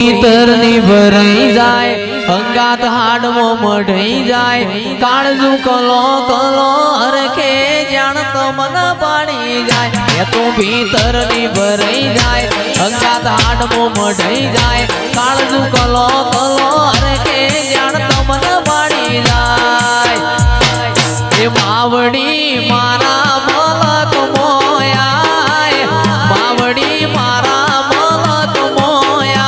તરની ભરાઈ જાય અંગાત હાડમો મઢાઈ જાય કાળજુ કલો કલો હરખે જાણ તો મન પાણી જાય એ તો ભીતરની ભરાઈ જાય અંગાત હાડમો મઢાઈ જાય કાળજુ કલો કલો હરખે જાણ તો મન પાણી જાય એ માવડી મારા મલક મોયા માવડી મારા મલક મોયા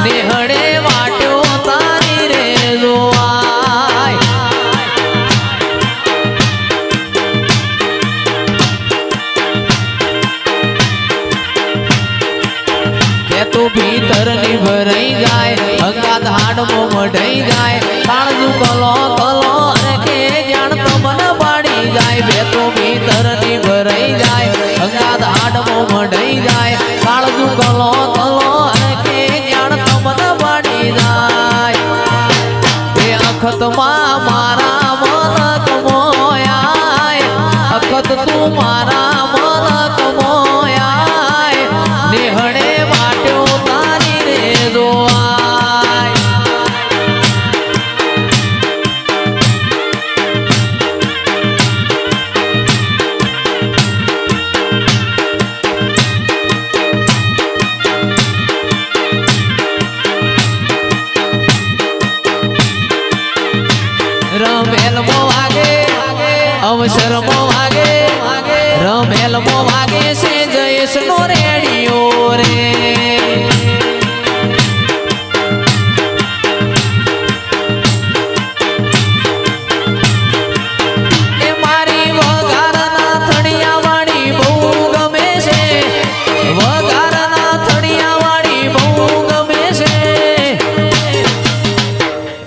નેહડે વાટ્યો તારી રે જોવાય કે તું ભીતરની ભરાઈ જાય અંગાત હાડમો મઢાઈ જાય કાળજુ કલો કલો હરખે જાણ તો મન પાડી જાય બે તો ભીતરની ભરાઈ જાય અંગાત હાડમો મઢાઈ જાય કાળજુ કલો કલો હરખે જાણ તો મન પાડી જાય એ અખતમાં મારા મલક મોયા અખત તું મારા મલક મોયા નેહડે વાટ્યો તારી રે જોવાય રમેલ મો વાગે અવસર મો વાગે રમેલ મો વાગે છે જયેશ નો રેડિયો રે એ મારી વઘારના થડિયા વાળી બહુ ગમે છે વઘારના થડિયા વાળી બહુ ગમે છે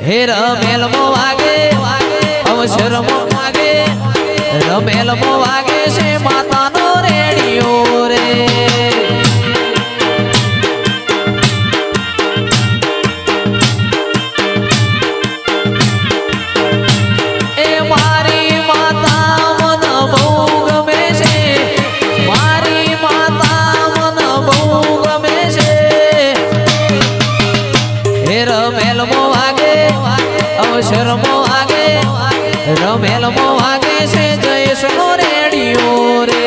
હે રમેલ મો વાગે અવસર મો વાગે રમેલ મો વાગે છે માતાનો રેડિયો રે એ મારી માતા મન બહુ ગમે છે મારી માતા મન બહુ ગમે છે હે રમેલ મો વાગે અવસર મો વાગે રમેલ મો વાગે છે જયેશ નો રેડિયો રે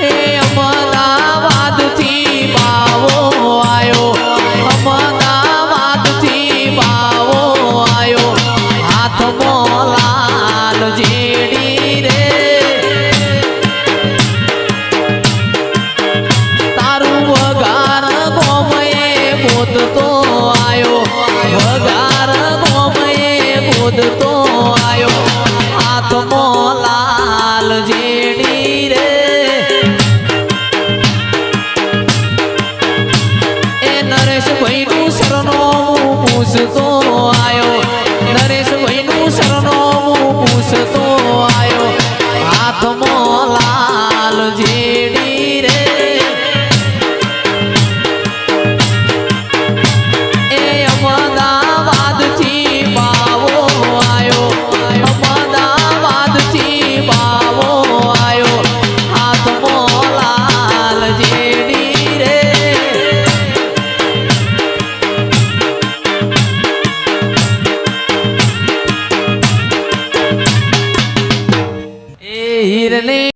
એ અમદાવાદથી બાવો આયો અમદાવાદથી બાવો આયો હાથમાં લાલ જેડી રે તારું વઘાર ગોમયે ગોદતો આયો વઘાર ગોમયે ગોદતો આયો હાથમાં લાલ જેડી રે એ નરેશ ભાઈ નું સરનામું પૂછતો